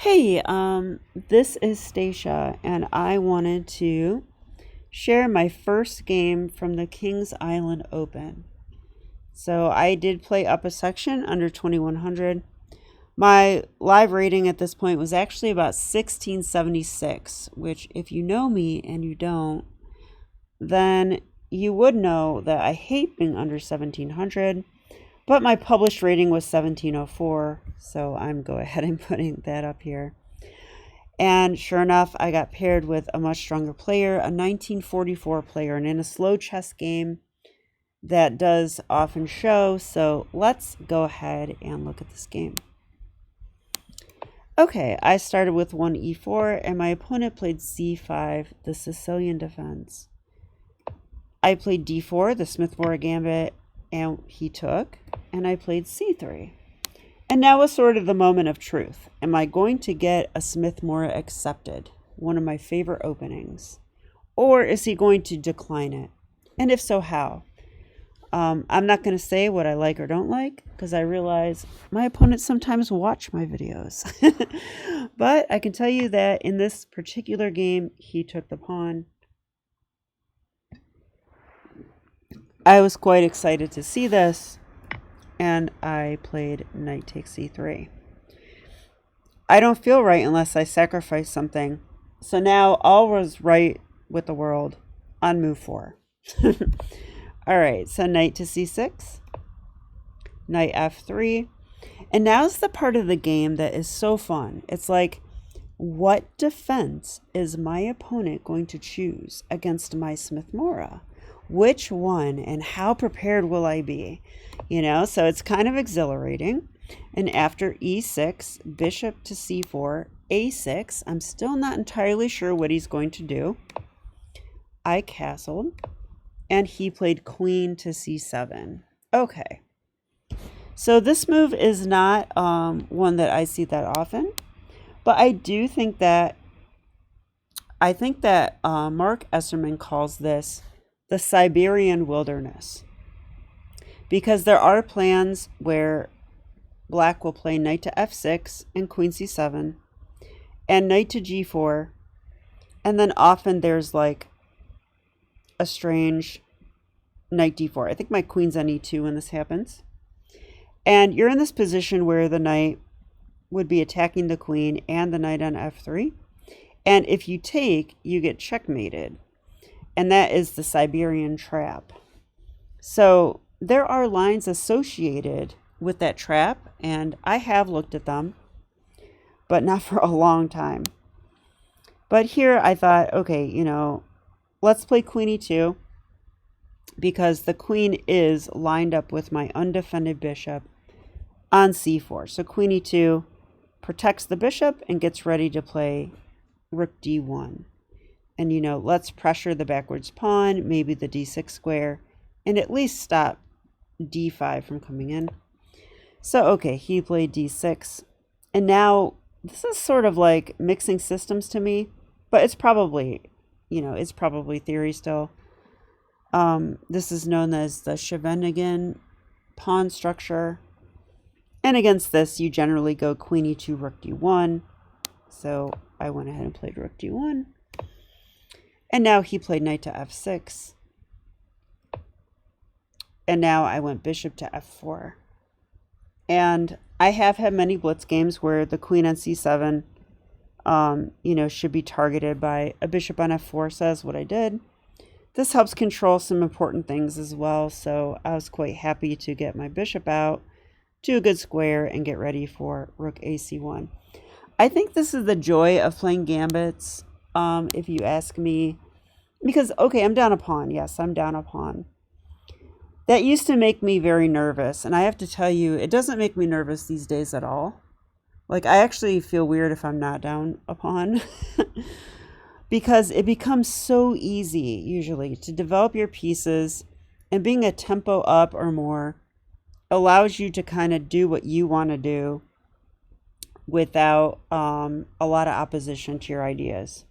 Hey, this is Stacia, and I wanted to share my first game from the Kings Island Open. So I did play up a section under 2100. My live rating at this point was actually about 1676, which, if you know me and you don't, then you would know that I hate being under 1700. But my published rating was 1704, so I'm go ahead and putting that up here. And sure enough, I got paired with a much stronger player, a 1944 player, and in a slow chess game that does often show. So let's go ahead and look at this game. Okay, I started with 1e4, and my opponent played c5, the Sicilian defense. I played d4, the Smith-Morra Gambit, and he took, and I played c3. And now was sort of the moment of truth. Am I going to get a Smith-Morra accepted, one of my favorite openings? Or is he going to decline it? And if so, how? I'm not going to say what I like or don't like, because I realize my opponents sometimes watch my videos. But I can tell you that in this particular game, he took the pawn. I was quite excited to see this, and I played knight takes c3. I don't feel right unless I sacrifice something. So now all was right with the world on move 4. All right, so knight to c6, knight f3. And now's the part of the game that is so fun. It's like, what defense is my opponent going to choose against my Smith-Morra? Which one, and how prepared will I be? So it's kind of exhilarating. And after e6, bishop to c4, a6, I'm still not entirely sure what he's going to do. I castled, and he played queen to c7. Okay. So this move is not one that I see that often, but I do think that, Mark Esserman calls this the Siberian wilderness, because there are plans where black will play knight to f6 and queen c7 and knight to g4, and then often there's like a strange knight d4. I think my queen's on e2 when this happens, and you're in this position where the knight would be attacking the queen and the knight on f3, and if you take, you get checkmated. And that is the Siberian Trap. So there are lines associated with that trap, and I have looked at them, but not for a long time. But here I thought, okay, let's play queen e2, because the queen is lined up with my undefended bishop on c4. So queen e2 protects the bishop and gets ready to play rook d1. And, let's pressure the backwards pawn, maybe the d6 square, and at least stop d5 from coming in. So, okay, he played d6. And now this is sort of like mixing systems to me, but it's probably, it's probably theory still. This is known as the Cheveningen pawn structure. And against this, you generally go queen e2, rook d1. So I went ahead and played rook d1. And now he played knight to f6. And now I went bishop to f4. And I have had many blitz games where the queen on c7, should be targeted by a bishop on f4, so that's what I did. This helps control some important things as well, so I was quite happy to get my bishop out to a good square and get ready for rook ac1. I think this is the joy of playing gambits. If you ask me, because, okay, I'm down a pawn. Yes, I'm down a pawn. That used to make me very nervous. And I have to tell you, it doesn't make me nervous these days at all. Like, I actually feel weird if I'm not down a pawn. Because it becomes so easy, usually, to develop your pieces. And being a tempo up or more allows you to kind of do what you want to do without a lot of opposition to your ideas.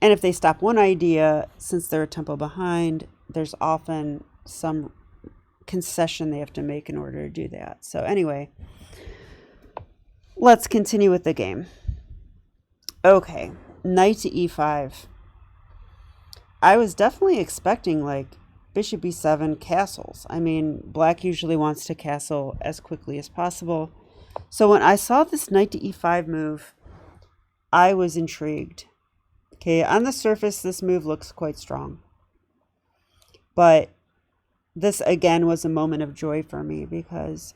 And if they stop one idea, since they're a tempo behind, there's often some concession they have to make in order to do that. So anyway, let's continue with the game. Okay, knight to e5. I was definitely expecting like bishop b7 castles. I mean, black usually wants to castle as quickly as possible. So when I saw this knight to e5 move, I was intrigued. Okay, on the surface, this move looks quite strong. But this, again, was a moment of joy for me because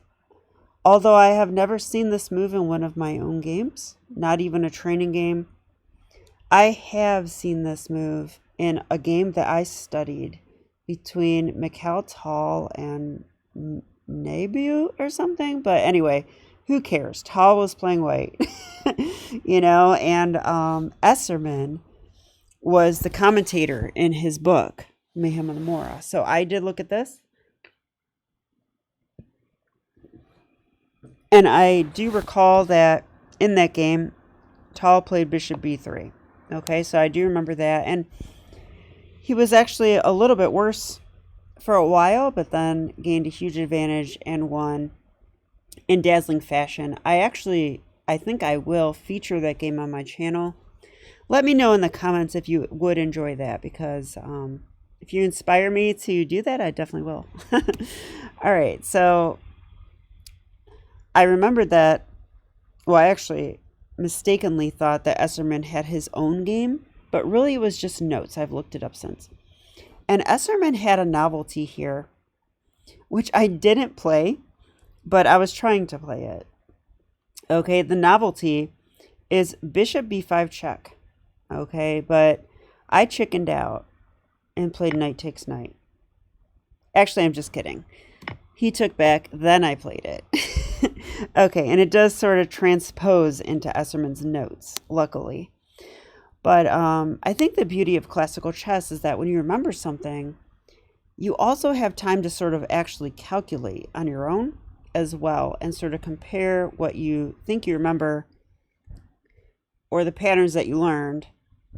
although I have never seen this move in one of my own games, not even a training game, I have seen this move in a game that I studied between Mikhail Tal and Nebu or something. But anyway, who cares? Tal was playing white, you know, and Esserman was the commentator in his book, Mayhem on the Morra. So I did look at this. And I do recall that in that game, Tal played bishop b3. Okay, so I do remember that. And he was actually a little bit worse for a while, but then gained a huge advantage and won in dazzling fashion. I think I will feature that game on my channel. Let me know in the comments if you would enjoy that, because if you inspire me to do that, I definitely will. All right, so I remembered that, well, I actually mistakenly thought that Esserman had his own game, but really it was just notes. I've looked it up since. And Esserman had a novelty here, which I didn't play, but I was trying to play it. Okay, the novelty is bishop b5 check. Okay, but I chickened out and played knight takes knight. Actually, I'm just kidding. He took back, then I played it. Okay, and it does sort of transpose into Esserman's notes, luckily. But I think the beauty of classical chess is that when you remember something, you also have time to sort of actually calculate on your own as well and sort of compare what you think you remember or the patterns that you learned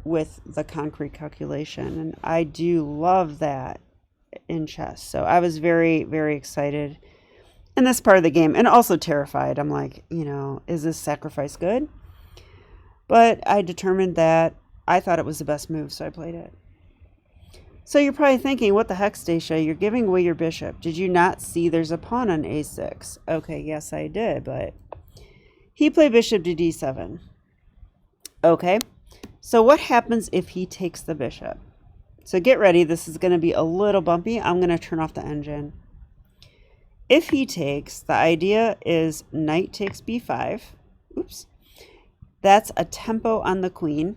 with the concrete calculation. And I do love that in chess. So I was very, very excited in this part of the game and also terrified. I'm like, you know, is this sacrifice good? But I determined that I thought it was the best move, so I played it. So you're probably thinking, what the heck, Stacia? You're giving away your bishop. Did you not see there's a pawn on a6? Okay, yes, I did, but he played bishop to d7. Okay, so what happens if he takes the bishop? So get ready. This is going to be a little bumpy. I'm going to turn off the engine. If he takes, the idea is knight takes b5. Oops. That's a tempo on the queen.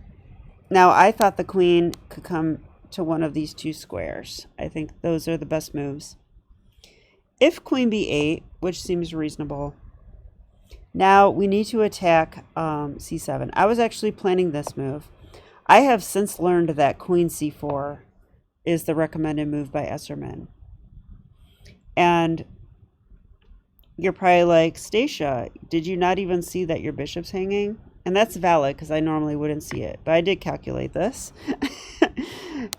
Now, I thought the queen could come to one of these two squares. I think those are the best moves. If queen b8, which seems reasonable, now we need to attack c7. I was actually planning this move. I have since learned that queen c4 is the recommended move by Esserman. And you're probably like, Stacia, did you not even see that your bishop's hanging? And that's valid because I normally wouldn't see it, but I did calculate this.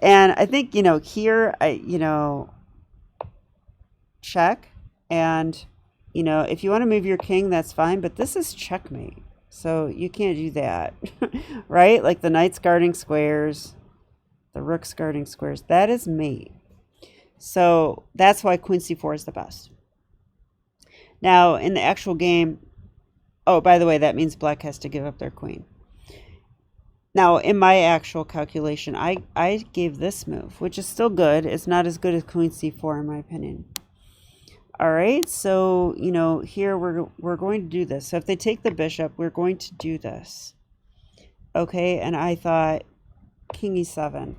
And I think, you know, here, check. And, you know, if you want to move your king, that's fine, but this is checkmate. So you can't do that, right? Like the knight's guarding squares, the rook's guarding squares. That is mate. So that's why queen c4 is the best. Now, in the actual game, oh, by the way, that means black has to give up their queen. Now, in my actual calculation, I gave this move, which is still good. It's not as good as queen c4, in my opinion. All right, so, you know, here we're going to do this. So if they take the bishop, we're going to do this. Okay, and I thought king e7.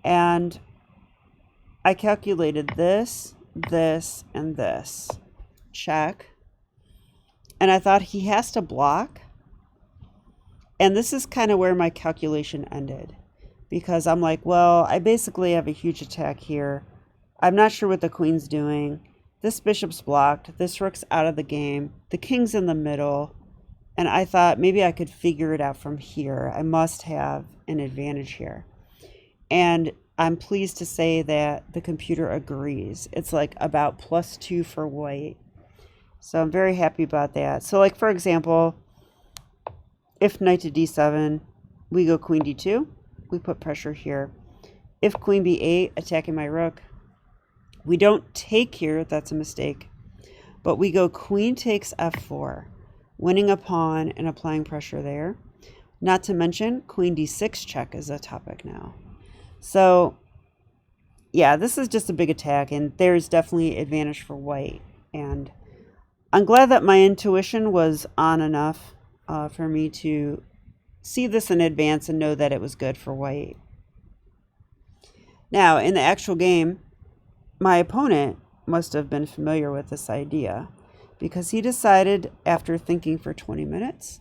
And I calculated this, this, and this. Check. And I thought he has to block. And this is kind of where my calculation ended. Because I'm like, well, I basically have a huge attack here. I'm not sure what the queen's doing. This bishop's blocked. This rook's out of the game. The king's in the middle. And I thought maybe I could figure it out from here. I must have an advantage here. And I'm pleased to say that the computer agrees. It's like about +2 for white. So I'm very happy about that. So like, for example, if knight to d7, we go queen d2, we put pressure here. If queen b8, attacking my rook, we don't take here, that's a mistake, but we go queen takes f4, winning a pawn and applying pressure there. Not to mention queen d6 check is a topic now. So yeah, this is just a big attack, and there's definitely advantage for white. And I'm glad that my intuition was on enough for me to see this in advance and know that it was good for white. Now, in the actual game, my opponent must have been familiar with this idea, because he decided, after thinking for 20 minutes,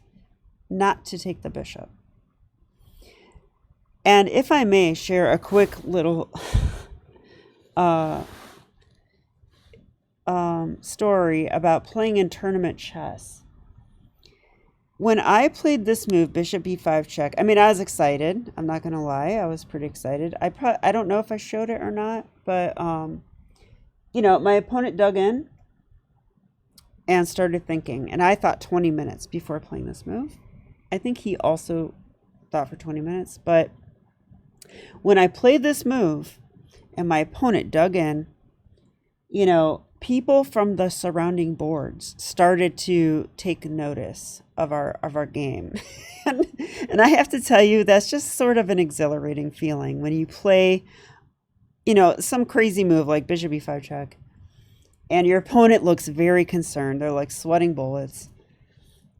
not to take the bishop. And if I may share a quick little story about playing in tournament chess. When I played this move, bishop b5 check, I mean, I was excited. I'm not going to lie. I was pretty excited. I don't know if I showed it or not, but, you know, my opponent dug in and started thinking. And I thought 20 minutes before playing this move. I think he also thought for 20 minutes. But when I played this move and my opponent dug in, you know, people from the surrounding boards started to take notice of our game. and I have to tell you, that's just sort of an exhilarating feeling when you play, you know, some crazy move like bishop e5 check, and your opponent looks very concerned. They're like sweating bullets,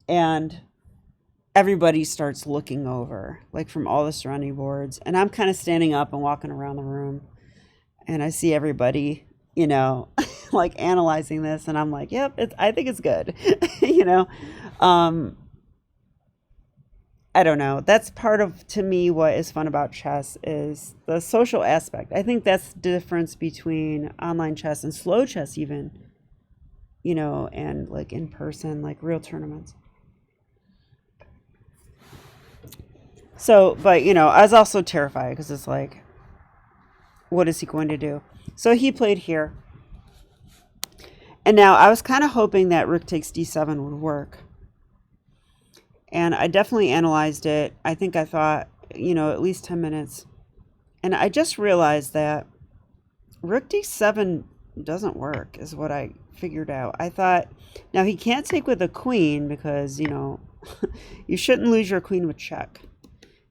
and everybody starts looking over, like from all the surrounding boards. And I'm kind of standing up and walking around the room, and I see everybody, you know, like analyzing this, and I'm like, yep, I think it's good. You know, I don't know. That's part of, to me, what is fun about chess is the social aspect. I think that's the difference between online chess and slow chess even, you know, and like in person, like real tournaments. So, but, you know, I was also terrified because it's like, what is he going to do? So he played here. And now I was kind of hoping that rook takes d7 would work. And I definitely analyzed it. I think I thought, you know, at least 10 minutes. And I just realized that rook d7 doesn't work, is what I figured out. I thought, now he can't take with a queen because, you know, you shouldn't lose your queen with check.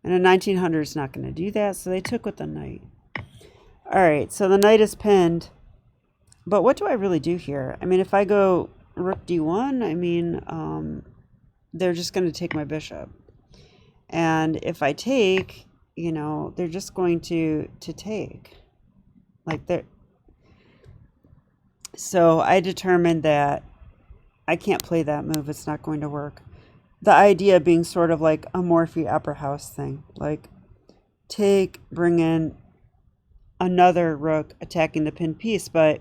And a 1900 is not going to do that, so they took with the knight. All right, so the knight is pinned. But what do I really do here? I mean, if I go rook d1, I mean, they're just going to take my bishop. And if I take, you know, they're just going to take. Like, they're... So I determined that I can't play that move. It's not going to work. The idea being sort of like a Morphy Opera House thing. Like, take, bring in another rook attacking the pinned piece. But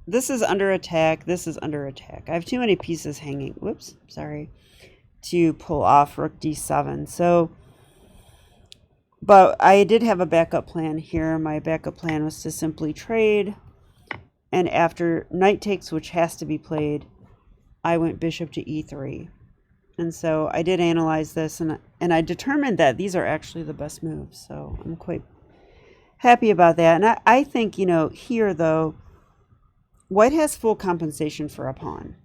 this is under attack. This is under attack. I have too many pieces hanging. Whoops, sorry. To pull off rook d7. So, but I did have a backup plan here. My backup plan was to simply trade. And after knight takes, which has to be played, I went bishop to e3. And so I did analyze this, and I determined that these are actually the best moves. So I'm quite happy about that. And I think, you know, here, though, white has full compensation for a pawn.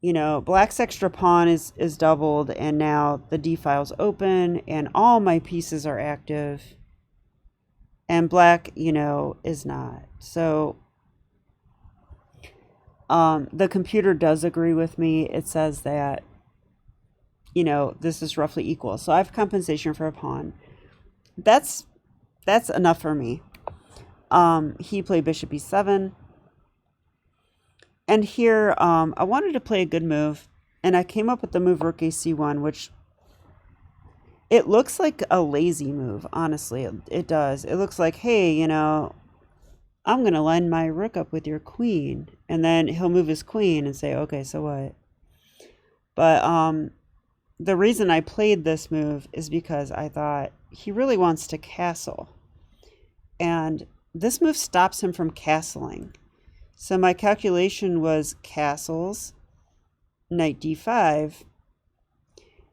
You know, black's extra pawn is doubled, and now the d file's open, and all my pieces are active. And black, you know, is not. So the computer does agree with me. It says that, you know, this is roughly equal. So I have compensation for a pawn. That's enough for me. He played bishop e7. And here, I wanted to play a good move. And I came up with the move rook ac1, which it looks like a lazy move, honestly. It does. It looks like, hey, you know, I'm going to line my rook up with your queen. And then he'll move his queen and say, okay, so what? But the reason I played this move is because I thought he really wants to castle. And this move stops him from castling. So my calculation was castles, knight d5,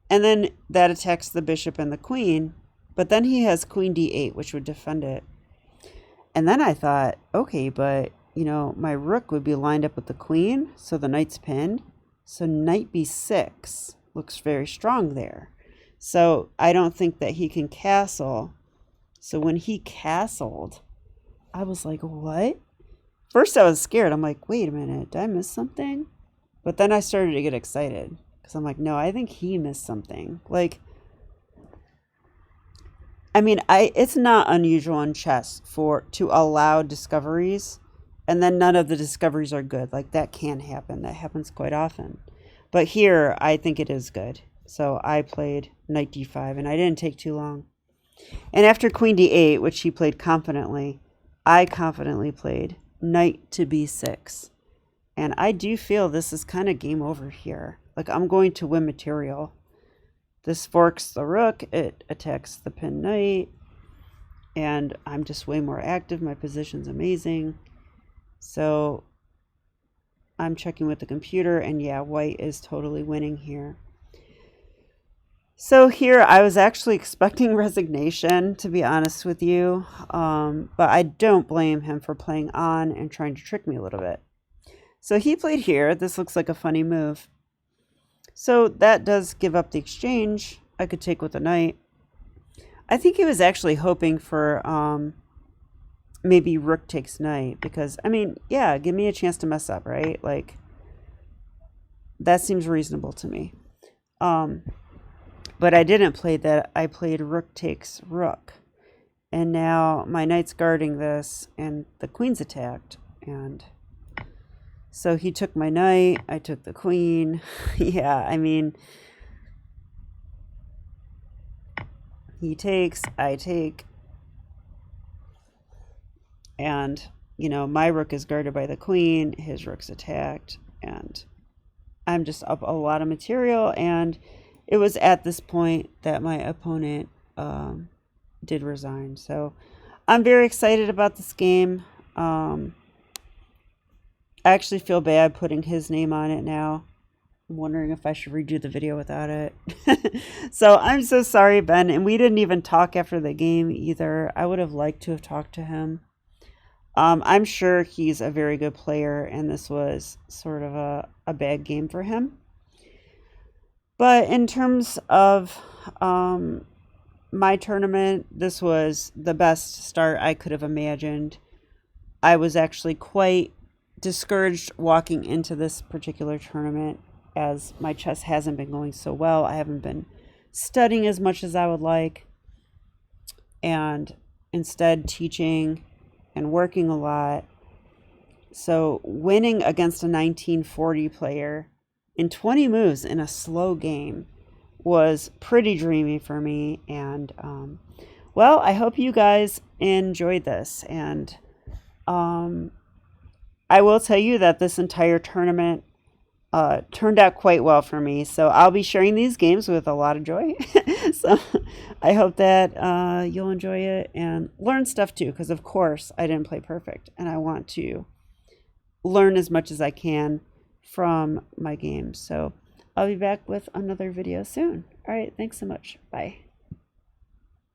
and then that attacks the bishop and the queen, but then he has queen d8, which would defend it. And then I thought, okay, but, you know, my rook would be lined up with the queen, so the knight's pinned. So knight b6 looks very strong there. So I don't think that he can castle. So when he castled, I was like, what? First I was scared. I'm like, wait a minute, did I miss something? But then I started to get excited because I'm like, no, I think he missed something. Like, I mean, it's not unusual in chess to allow discoveries and then none of the discoveries are good. Like, that can happen. That happens quite often. But here, I think it is good. So I played knight d5 and I didn't take too long. And after queen d8, which he played confidently, I confidently played knight to b6. And I do feel this is kind of game over here. Like, I'm going to win material. This forks the rook, it attacks the pinned knight, and I'm just way more active. My position's amazing. So I'm checking with the computer, and yeah, white is totally winning here. So here I was actually expecting resignation, to be honest with you, but I don't blame him for playing on and trying to trick me a little bit. So he played here. This looks like a funny move. So that does give up the exchange. I could take with a knight. I think he was actually hoping for maybe rook takes knight because, I mean, yeah, give me a chance to mess up, right? Like, that seems reasonable to me. But I didn't play that. I played rook takes rook. And now my knight's guarding this and the queen's attacked. And so he took my knight, I took the queen. Yeah, I mean, he takes, I take. And, you know, my rook is guarded by the queen, his rook's attacked, and I'm just up a lot of material. And it was at this point that my opponent did resign. So I'm very excited about this game. I actually feel bad putting his name on it now. I'm wondering if I should redo the video without it. So I'm so sorry, Ben. And we didn't even talk after the game either. I would have liked to have talked to him. I'm sure he's a very good player, and this was sort of a bad game for him. But in terms of my tournament, this was the best start I could have imagined. I was actually quite discouraged walking into this particular tournament as my chess hasn't been going so well. I haven't been studying as much as I would like, and instead teaching and working a lot. So winning against a 1940 player in 20 moves in a slow game was pretty dreamy for me. And well, I hope you guys enjoyed this. And I will tell you that this entire tournament turned out quite well for me. So I'll be sharing these games with a lot of joy. So I hope that you'll enjoy it and learn stuff too, because of course I didn't play perfect and I want to learn as much as I can from my games. So I'll be back with another video soon. All right, thanks so much. Bye.